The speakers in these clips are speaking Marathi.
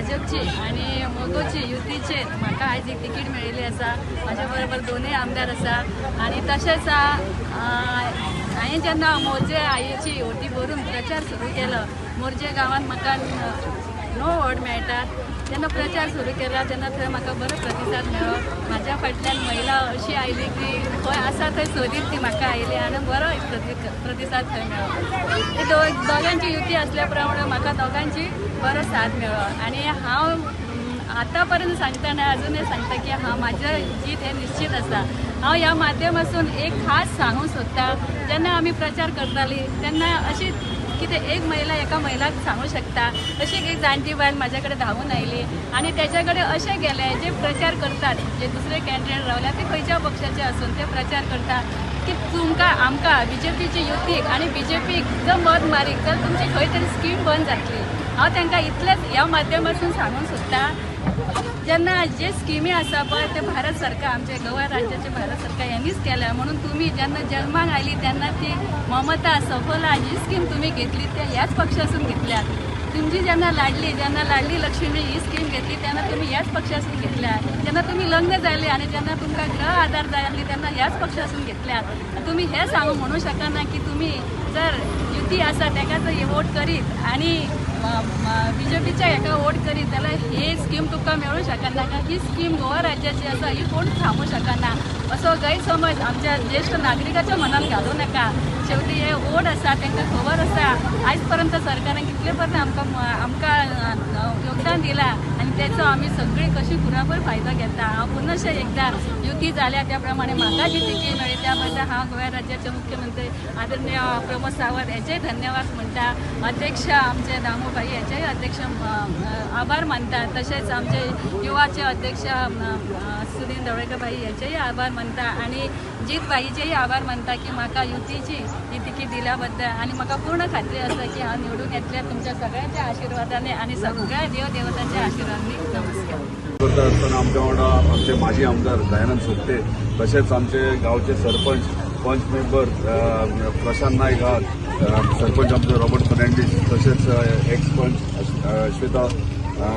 भाजपची आणि मोदोची युतीचे म्हाका आयज एक तिकीट मेळिल्ली आसा। म्हाज्या बरोबर दोनूय आमदार आसा आणि तशेंच हांवें जेन्ना मोरजे आईची ओटी भरून प्रचार सुरू केलो, मोरजे गांवांत म्हाका 9 वोट मेळटात, जेन्ना प्रचार सुरू केला तेन्ना थंय म्हाका बरो प्रतिसाद मेळ्ळो। म्हाज्या फाटल्यान महिला अशी आयली की खंय आसा थंय सोदीत ती म्हाका आयली आनी बरो प्रतिसाद थंय मेळ्ळो। दोगांची युती असल्या प्रमाणे म्हाका दोगांची बरो साथ मेळ्ळो आणि हांव आतां पर्यंत सांगतना अजूनय सांगता की माझं जीत हे निश्चित आसा। हांव ह्या माध्यमातून एक खास सांगूंक सोदता, जेन्ना आमी प्रचार करताली तेन्ना अशी कितें एक महिला एका महिलाक सांगू शकता, अशी एक जाणटी बायल म्हाजे कडेन धांवून आयली आणि त्याच्या कडेन अशें गेले जे प्रचार करतात, जे दुसरे कॅन्डिडेट रावल्या ते खंयच्या पक्षाचे आसून ते प्रचार करतात की तुमकां आमकां बीजेपीची युतीक आणि बीजेपीक जर मत मारीक तर तुमची खंय तरी स्कीम बंद जातली। हांव तांकां इतलेंच ह्या माध्यमातून सांगूंक सोदता, जेन्ना जे स्किमी आसा पळय ते भारत सरकार आमचे गोवा राज्याचे भारत सरकार यांनीच केल्या, म्हणून तुम्ही जेन्ना जल्माक आयली तेन्ना ती ममता सफला जी स्कीम तुम्ही घेतली त्या ह्याच पक्षासून घेतल्या। तुमची जेन्ना लाडली लक्ष्मी ही स्कीम घेतली तेन्ना तुम्ही ह्याच पक्षासून घेतल्या। जेन्ना तुम्ही लग्न जाले आणि जेन्ना तुमकां ग्रह आधार जाय तेन्ना ह्याच पक्षासून घेतल्या। तुम्ही हे सांगू म्हणू शकना की तुम्ही जर युती आसा ताका जर वोट करीत आणि बीजेपीच्या हेका वोट करीत जाल्यार ही स्कीम तुमकां मेळूं शकना का? ही स्कीम गोवा राज्याची आसा ही कोण थांबू शकना। असो गैरसमज आमच्या ज्येष्ठ नागरिकाच्या मनात घालूं नाका। शेवटी हे वोट आसा तांकां खबर आसा आयज पर्यंत सरकारान कितले पर्यंत आमकां योगदान दिलां आणि त्याचो आमी सगळी कशी पुरापूर फायदो घेता। हांव पुनशे एकदा युती जाल्या त्या प्रमाणे म्हाका जी तिकीट मेळ्ळी त्या बद्दल हांव गोवा राज्याचे मुख्यमंत्री आदरणीय प्रमोद सावंत हेचेय धन्यवाद म्हणटा। अध्यक्ष आमचे दामूभाई हेचेय अध्यक्ष आभार मानता, तशेंच आमचे युवाचे अध्यक्ष सुनील ढवळेकर भाई हेचेय आभार मानता आणि जीत भाईचेही आभार मानता की म्हाका युतीची ही तिकीट दिल्याबद्दल आणि म्हाका पूर्ण खात्री आसा की हांव निवडून येतल्या तुमच्या सगळ्यांच्या आशीर्वादाने आणि सगळ्या देवदेवतांच्या आशीर्वादाने। नमस्कार। करता असताना आमच्या वांगडा आमचे माजी आमदार दयानंद सोपटे, तसेच आमचे गावचे सरपंच पंच मेंबर प्रशांत नाईक आहात, सरपंच आमचे रॉबर्ट फर्नांडीस, तसेच एक्स पंच श्वेता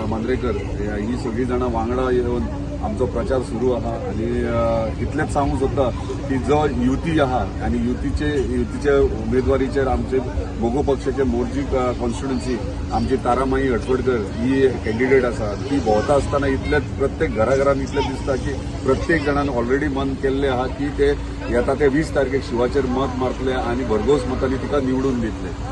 मांद्रेकर ही सगळी जाणां वांगडा येवन आमचो प्रचार सुरू आहा। आणि इतलेंच सांगूंक सोदता की जो युती आहा आणि युतीचे उमेदवारीचेर आमचे मोगो पक्षाचे मोर्जी कॉन्स्टिट्युएन्सी आमची तारामाई हटफडकर ही कॅन्डिडेट आसा। ती भोंवता आसतना इतलेंच प्रत्येक घराघरान इतलें दिसता की प्रत्येक जाणान ऑलरेडी मन केल्लें आहा की ते येता ते 20 तारखेक शिवाचेर मत मारतले आणि भरघोस मतांनी तिका निवडून दितले।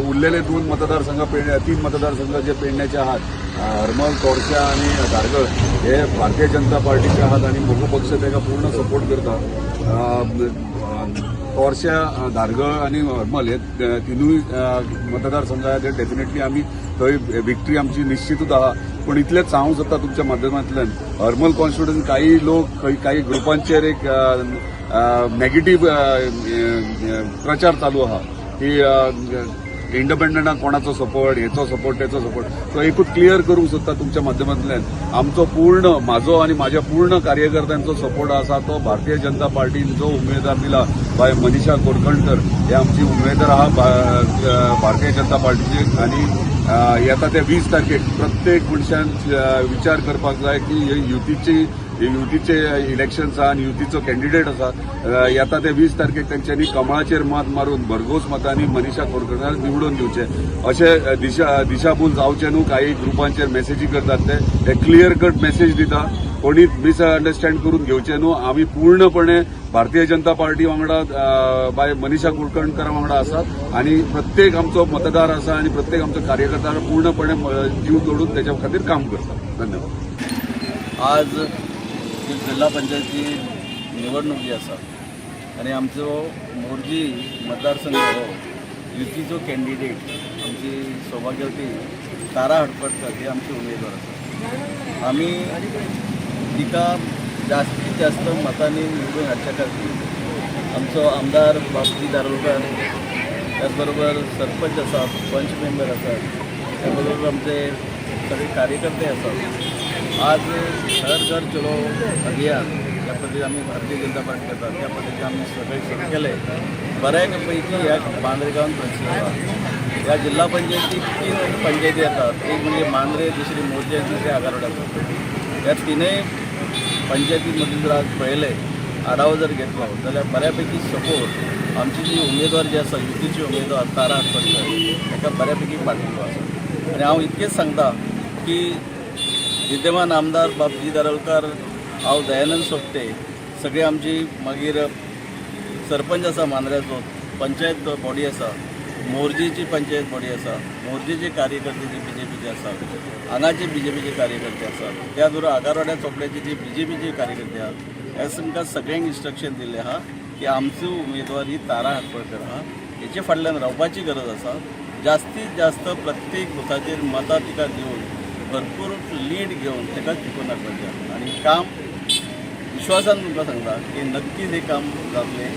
उरलेले 2 मतदारसंघ 3 मतदारसंघ जे पेडण्याचे आहात, हरमल, तोरशा आणि धारगळ हे भारतीय जनता पार्टीचे आहात आणि मोगो पक्ष ताका पूर्ण सपोर्ट करता। तोरशा, धारगळ आणि हरमल हे तिनूय मतदारसंघ आहेत ते डेफिनेटली आम्ही थंय विक्ट्री आमची निश्चितूच आहा। पण इतलेंच सांगूंक सोदता तुमच्या माध्यमांतल्यान हरमल कॉन्स्टिट्युएन्सी काही लोक काही ग्रुपांचेर एक नेगेटिव्ह प्रचार चालू आहा की इंडिपेंडंटाक कोणाचो सपोर्ट, हेचो सपोर्ट, तेचो सपोर्ट। तो एकूच क्लियर करूंक सोदता तुमच्या माध्यमांतल्यान आमचो पूर्ण म्हाजो आणि माझ्या पूर्ण कार्यकर्त्यांचो सपोर्ट आसा तो भारतीय जनता पार्टीन जो उमेदवार दिला बाय मनीषा कोरकणकर हे आमची उमेदवार आहा भारतीय जनता पार्टीचे। आणि येता ते 20 तारखेक प्रत्येक मनशान विचार करपाक जाय की युतीचे इलेक्शन्स आहा आणि युतीचो कॅन्डिडेट आसा, येता ते 20 तारखेक तेंच्यांनी कमळाचेर मत मारून भरघोस मतांनी मनीषा कोरकणकर निवडून दिवचे। अशें दिशाभूल जावचें न्हू। काही ग्रुपांचेर मेसेजी करतात ते क्लियर कट मेसेज दिता, कोणी मिसअंडरस्टँड करून घेवचें न्हू। आमी पूर्णपणे भारतीय जनता पार्टी वांगडा बाय मनीषा कोरकणकर वांगडा आसात आणि प्रत्येक आमचो मतदार आसा आणि प्रत्येक आमचो कार्यकर्ता पूर्णपणे जीव तोडून त्याच्या खातीर काम करता। धन्यवाद। आज जिल्हा पंचायती निवडणुकी आसा आणि आमचो मोरजी मतदारसंघ हो युतीचो कॅन्डिडेट आमची सौभाग्यवती तारा हटफडकर ही आमची उमेदवार आसा। आमी तिका जास्तीत जास्त मतांनी निवडून हाडच्या खातीर आमचो आमदार बापूजी दारोलकर, त्याचबरोबर सरपंच आसा, पंच मेंबर आसात, त्याचबरोबर आमचे सगळे कार्यकर्ते आसात। आज हर घर चलो अभियान या पद्धतीने आम्ही भारतीय जनता पार्टी करतात, त्या पद्धतीने आम्ही सगळे सुरू केले। बऱ्यापैकी ह्या बांद्रेगांवांत पोहोचलो। या जिल्हा पंचायतीत 3 पंचायती येतात. एक म्हणजे मांद्रे, दुसरी मोर्जे, दुसरी आगारवाड्यात. या तिनही पंचायतीमधून जर आज पहिले आढावा जर घेतला जाल्यार बऱ्यापैकी सपोर्ट आमची जी उमेदवार जी आसा युतीची उमेदवार तारा हटपडकर ताका बऱ्यापैकी पाठिंबो आसा. आनी हांव इतकेंच सांगता की विद्यमान आमदार बाबजी दारोलकर, हांव दयानंद सोपटे, सगळे आमची मागीर सरपंच आसा मांद्र्याचो, पंचायत बॉडी आसा, मोर्जेची पंचायत बॉडी आसा, मोर्जेचे कार्यकर्ते जे BJPचे आसात, हांगाचे BJPचे कार्यकर्ते आसात, त्या दुरा आगारवाड्या चोपड्याचे जे BJPचे कार्यकर्ते आहात, ह्या तांकां सगळ्यांक इन्स्ट्रक्शन दिलें आहा की आमचो उमेदवार ही तारा हटपडकर आहा, हेचे फाटल्यान रावपाची गरज आसा. जास्तीत जास्त प्रत्येक बुथाचेर मतां तिका दिवन भरपूर लीड घेवन ताका जिखून हाडपाचें. आनी काम विश्वासान तुमकां सांगता की नक्कीच हे काम जातलें.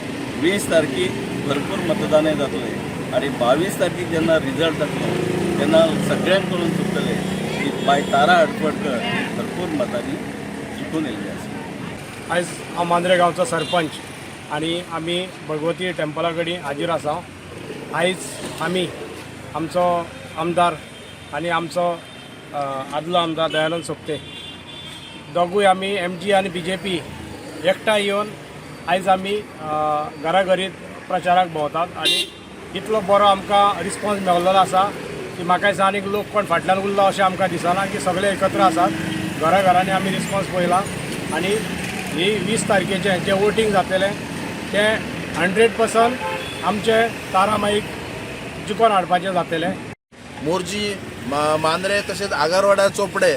20 तारखेक भरपूर मतदानय जातलें आनी 22 तारखेक जेन्ना रिजल्ट जातलो तेन्ना सगळ्यांक कळून चुकतले की बाय तारा हटपडकर भरपूर मतांनी जिखून येयल्ली आसा. आयज हांव मांद्रे गांवचो सरपंच आनी आमी भगवती टेम्पला कडेन हाजीर आसा. आयज आमी आमचो आमदार आनी आमचो आदलो आमदार दयानंद सोपटे दोगूय आमी MG आनी BJP एकठांय येवन आयज आमी घराघरी प्रचाराक भोंवतात आनी इतलो बरो आमकां रिस्पॉन्स मेळिल्लो आसा की म्हाका दिसता आनीक लोक कोण फाटल्यान उरलो अशें आमकां दिसना की सगळे एकत्र आसात. घराघरांनी आमी रिस्पॉन्स पळयला आनी ही 20 तारखेचें जें वोटींग जातलें तें 100% आमचे तारामाईक जिखून हाडपाचें जातलें. मोर्जी, मांद्रे तशेंच आगारवाडा चोपडे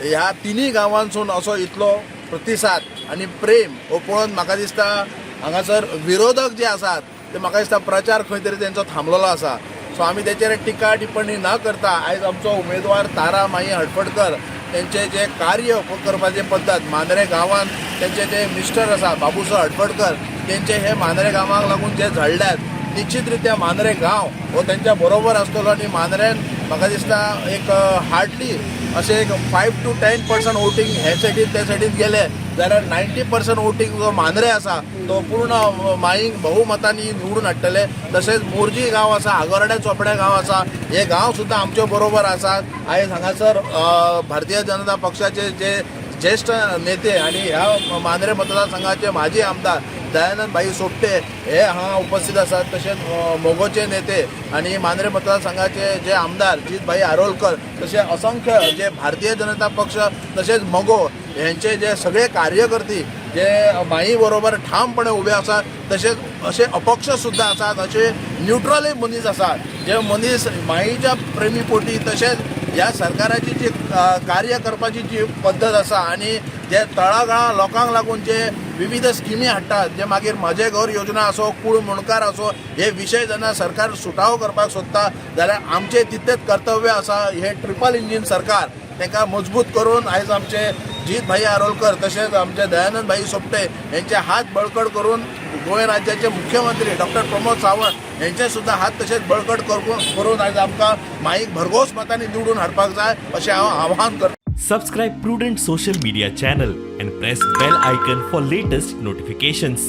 ह्या तिनूय गांवांसून असो इतलो प्रतिसाद आनी प्रेम हो पळोवन म्हाका दिसता हांगासर विरोधक जे आसात ते म्हाका दिसता प्रचार खंय तरी तेंचो थांबलेलो आसा. सो आमी तेचेर टिका टिप्पणी न करता आयज आमचो उमेदवार तारा माई हटपडकर तेंचे जे कार्य करपाचे पद्दत मांद्रे गांवांत तेंचे जे मिस्टर आसा बाबूसो हटपडकर तेंचे हे मांद्रे गांवांक लागून जे झडल्यात निश्चित रित्या मांद्रे गांव हो तेंच्या बरोबर आसतलो आनी मांद्रेन म्हाका दिसता एक हार्डली अशें एक 5 to 10% वोटींग हे सायडीन ते सायडीन गेले जाल्यार 90% वोटींग जो मांद्रे आसा तो पूर्ण माईक भोवमतांनी निवडून हाडटले. तशेंच मोर्जी गांव आसा, आगारवाड्या चोपड्या गांव आसा, हे गांव सुद्दां आमचे बरोबर आसात. आयज हांगासर भारतीय जनता पक्षाचे जे ज्येष्ठ नेते आनी ह्या मांद्रे मतदारसंघाचे माजी आमदार दयानंद भाई सोपटे हे हांगा उपस्थित आसात. तशेंच मोगोचे नेते आनी मांद्रे मतदारसंघाचे जे आमदार जित भाई आरोलकर तशें असंख्य जे भारतीय जनता पक्ष तशेंच मोगो हेंचे जे सगळे कार्यकर्ते जे माई बरोबर ठामपणे उबे आसात. तशेंच अशे अपक्ष सुद्दां आसात, अशे न्यूट्रलय मनीस आसात जे मनीस माईच्या प्रेमी पोटी तशेंच ह्या सरकाराची जी कार्य करपाची जी पद्दत आसा आनी जे तळागाळा लोकांक लागून जे विविध स्किमी हाडटात जे मागीर म्हजें घर योजना आसो, कूळ मुणकार आसो, हे विशय जेन्ना सरकार सुटावो करपाक सोदता जाल्यार आमचें तितलेंच कर्तव्य आसा. हे ट्रिपल इंजीन सरकार तांकां मजबूत करून आयज आमचे जित भाई आरोलकर तशेंच आमचे दयानंद भाई सोपटे यांचे हात बळकट करून गोंय राज्याचे मुख्यमंत्री डॉक्टर प्रमोद सावंत यांचे सुद्दां हात तशेंच बळकट करून आयज आमकां माईक भरघोस मतांनी निवडून हाडपाक जाय अशें हांव आवाहन करतां. Subscribe Prudent social media channel and press bell icon for latest notifications.